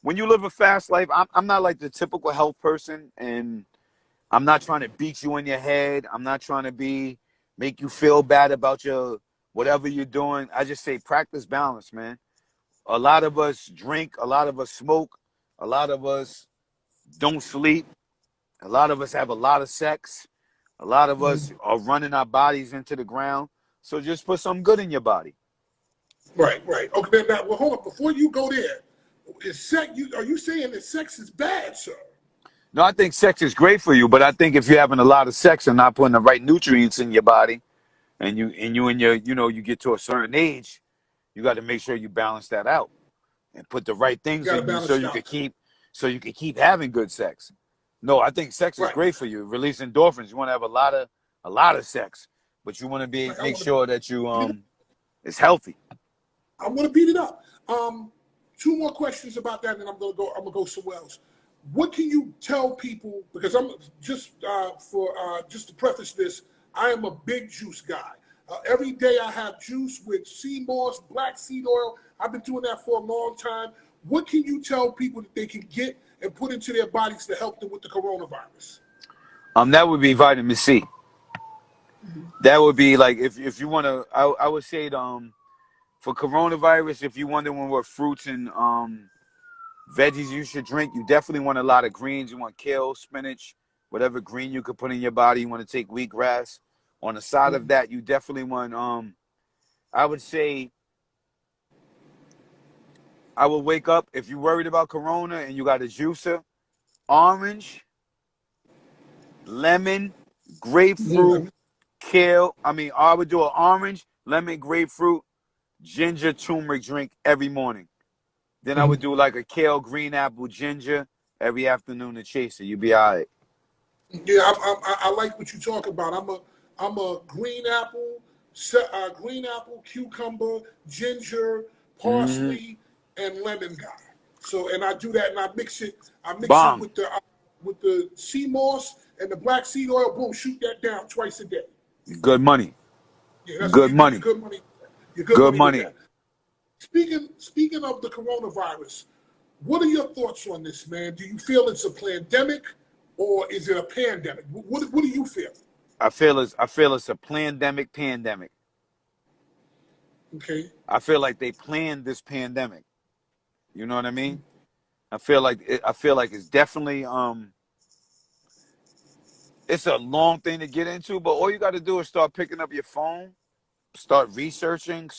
when you live a fast life, I'm not like the typical health person, and I'm not trying to beat you in your head. I'm not trying to make you feel bad about your whatever you're doing. I just say practice balance, man. A lot of us drink, a lot of us smoke, a lot of us don't sleep, a lot of us have a lot of sex, a lot of us are running our bodies into the ground. So just put some good in your body. Right, right. Okay, now, well, hold on. Before you go there, is sex? Are you saying that sex is bad, sir? No, I think sex is great for you, but I think if you're having a lot of sex and not putting the right nutrients in your body, and your you get to a certain age, you got to make sure you balance that out and put the right You things got to in you so balance it you could out. keep having good sex. No, I think sex is Right, great for you. Release endorphins. You want to have a lot of sex, but you want to be right. I make want to sure that you beat it up. it's healthy. I want to beat it up. Two more questions about that, and I'm gonna go somewhere else. What can you tell people? Because I'm just just to preface this, I am a big juice guy. Every day I have juice with sea moss, black seed oil. I've been doing that for a long time. What can you tell people that they can get and put into their bodies to help them with the coronavirus? That would be vitamin C. That would be like if you want to. I would say for coronavirus, if you wondering what fruits and veggies you should drink, you definitely want a lot of greens. You want kale, spinach, whatever green you could put in your body. You want to take wheatgrass. On the side of that, you definitely want I would say I would wake up if you're worried about corona and you got a juicer, orange, lemon, grapefruit, Mm. kale. I mean, I would do an orange, lemon, grapefruit, ginger, turmeric drink every morning. Then I would do like a kale, green apple, ginger every afternoon to chase it. You'd be all right. Yeah, I like what you talk about. I'm a green apple, cucumber, ginger, Mm-hmm. parsley, and lemon guy. So, and I do that, and I mix it. I mix it Bomb. with the sea moss and the black seed oil. Boom, shoot that down twice a day. Good money. Yeah, that's Good you get your money. good money. Your good Good money with money. that. Speaking of the coronavirus, what are your thoughts on this, man? Do you feel it's a pandemic or is it a pandemic? What do you feel? I feel it's a pandemic. Okay. I feel like they planned this pandemic. You know what I mean? I feel like it's definitely it's a long thing to get into, but all you got to do is start picking up your phone, start researching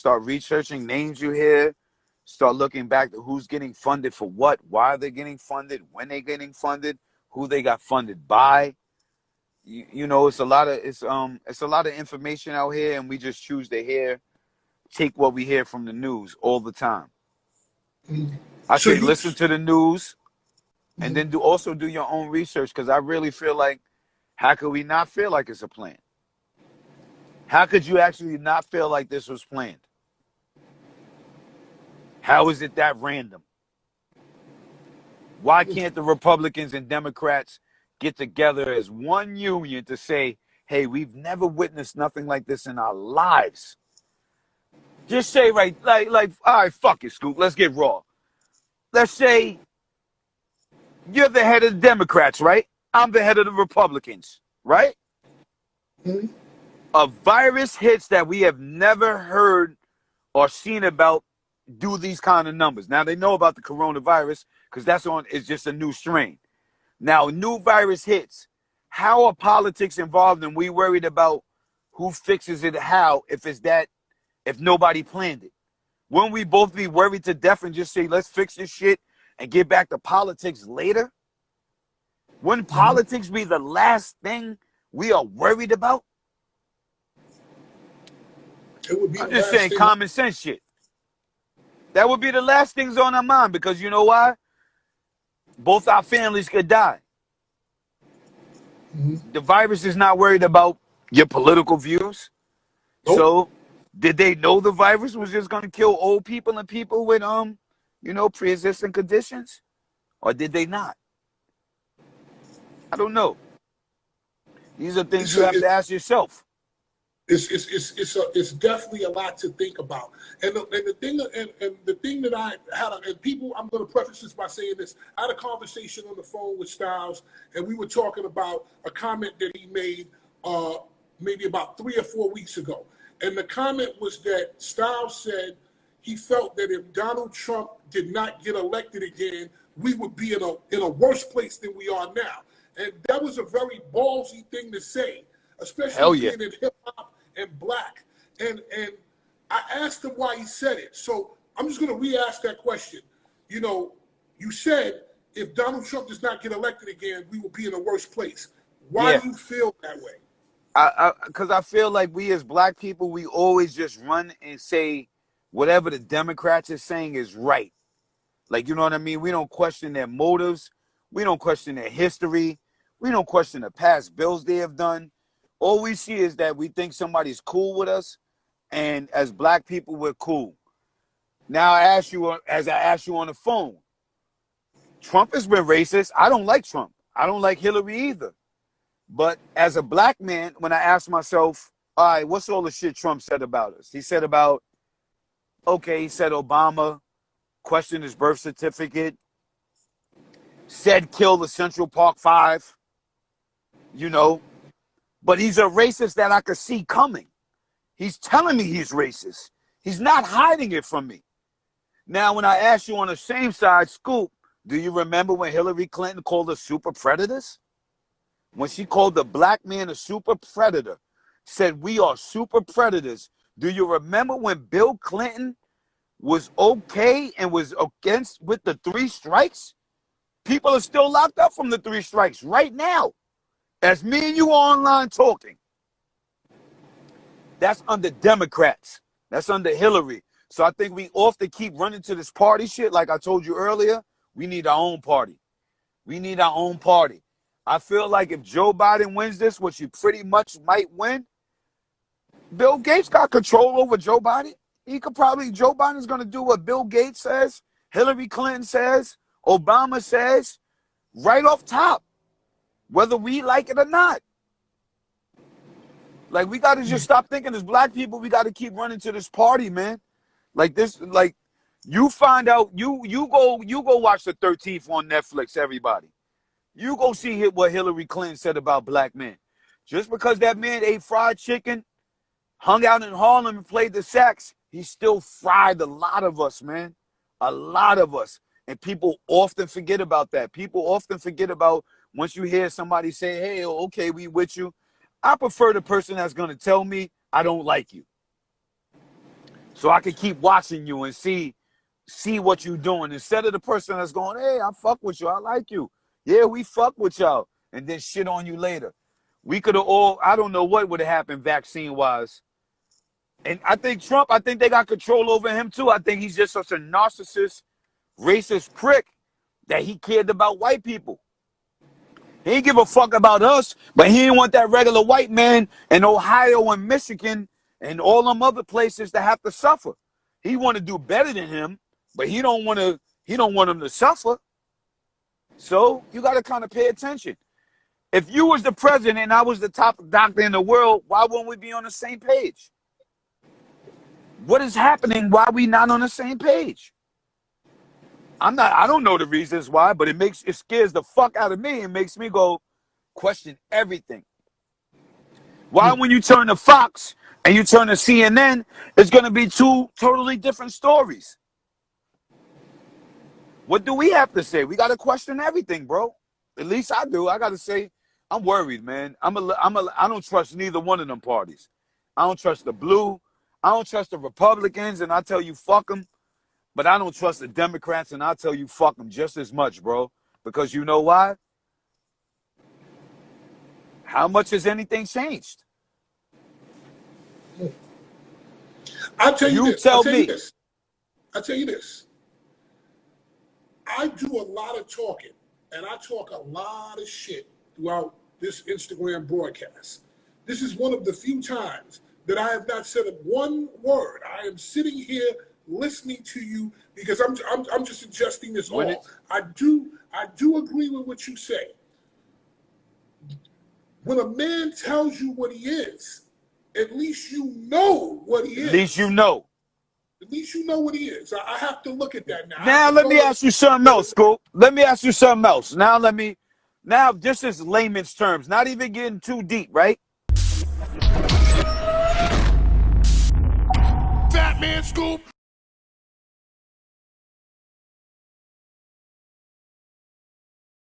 names you hear, start looking back to who's getting funded for what, why they're getting funded, when they're getting funded, who they got funded by. It's a lot of information out here, and we just choose to take what we hear from the news all the time. I So say you, listen to the news, and then do your own research, because I really feel like, how could we not feel like it's a plan? How could you actually not feel like this was planned? How is it that random? Why can't the Republicans and Democrats get together as one union to say, hey, we've never witnessed nothing like this in our lives? Just say, right, all right, fuck it, Scoop, let's get raw. Let's say you're the head of the Democrats, right? I'm the head of the Republicans, right? A virus hits that we have never heard or seen about do these kind of numbers. Now they know about the coronavirus because it's just a new strain. Now, a new virus hits. How are politics involved, and we worried about who fixes it how if nobody planned it? Wouldn't we both be worried to death and just say, let's fix this shit and get back to politics later? Wouldn't politics be the last thing we are worried about? it would be I'm the just last saying thing. common sense shit. That would be the last things on our mind, because you know why? Both our families could die. The virus is not worried about your political views. Nope. So, did they know the virus was just going to kill old people and people with pre-existing conditions, or did they not? I don't know. These are things It's you a, have it, to ask yourself. it's definitely a lot to think about. And the thing that I had, and people, I'm going to preface this by saying this. I had a conversation on the phone with Styles, and we were talking about a comment that he made maybe about 3 or 4 weeks ago. And the comment was that Styles said he felt that if Donald Trump did not get elected again, we would be in a worse place than we are now. And that was a very ballsy thing to say, especially Hell yeah. being in hip hop and black. And I asked him why he said it. So I'm just going to re-ask that question. You know, you said if Donald Trump does not get elected again, we will be in a worse place. Why Yeah. do you feel that way? Because I feel like we as black people, we always just run and say whatever the Democrats are saying is right. Like, you know what I mean? We don't question their motives. We don't question their history. We don't question the past bills they have done. All we see is that we think somebody's cool with us, and as black people, we're cool. Now, as I asked you on the phone, Trump has been racist. I don't like Trump. I don't like Hillary either. But as a black man, when I ask myself, all right, what's all the shit Trump said about us? He said he said Obama questioned his birth certificate, said kill the Central Park Five, you know, but he's a racist that I could see coming. He's telling me he's racist. He's not hiding it from me. Now, when I asked you on the same side, Scoop, do you remember when Hillary Clinton called us super predators? When she called the black man a super predator, said we are super predators. Do you remember when Bill Clinton was okay and was against with the 3 strikes? People are still locked up from the 3 strikes right now. As me and you are online talking. That's under Democrats. That's under Hillary. So I think we often keep running to this party shit. Like I told you earlier, we need our own party. We need our own party. I feel like if Joe Biden wins this, which he pretty much might win, Bill Gates got control over Joe Biden. Joe Biden's going to do what Bill Gates says, Hillary Clinton says, Obama says, right off top, whether we like it or not. Like, we got to just stop thinking as black people, we got to keep running to this party, man. Like this, like you find out, you go watch the 13th on Netflix, everybody. You go see what Hillary Clinton said about black men. Just because that man ate fried chicken, hung out in Harlem and played the sax, he still fried a lot of us, man. A lot of us. And people often forget about that. People often forget about once you hear somebody say, hey, okay, we with you. I prefer the person that's going to tell me I don't like you. So I can keep watching you and see what you're doing. Instead of the person that's going, hey, I fuck with you. I like you. Yeah, we fuck with y'all. And then shit on you later. We could have I don't know what would have happened vaccine-wise. And I think Trump, I think they got control over him too. I think he's just such a narcissist, racist prick that he cared about white people. He didn't give a fuck about us, but he didn't want that regular white man in Ohio and Michigan and all them other places to have to suffer. He want to do better than him, but he don't want him to suffer. So you got to kind of pay attention. If you was the president and I was the top doctor in the world, why wouldn't we be on the same page? What is happening? Why are we not on the same page? I don't know the reasons why, but it scares the fuck out of me and makes me go question everything. Why when you turn to Fox and you turn to CNN, it's going to be 2 totally different stories. What do we have to say? We got to question everything, bro. At least I do. I got to say, I'm worried, man. I don't trust neither one of them parties. I don't trust the blue. I don't trust the Republicans, and I tell you, fuck them. But I don't trust the Democrats, and I tell you, fuck them just as much, bro. Because you know why? How much has anything changed? I'll tell you You this. I'll tell tell you me. this. I'll tell you this. I do a lot of talking, and I talk a lot of shit throughout this Instagram broadcast. This is one of the few times that I have not said one word. I am sitting here listening to you because I'm just adjusting this When all. it's I do agree with what you say. When a man tells you what he is, at least you know what he At least you is. know. At least you know what he is. I have to look at that now. I have Now to let me go and ask you something else, Scoop. Let me ask you something else. Now just as layman's terms, not even getting too deep, right?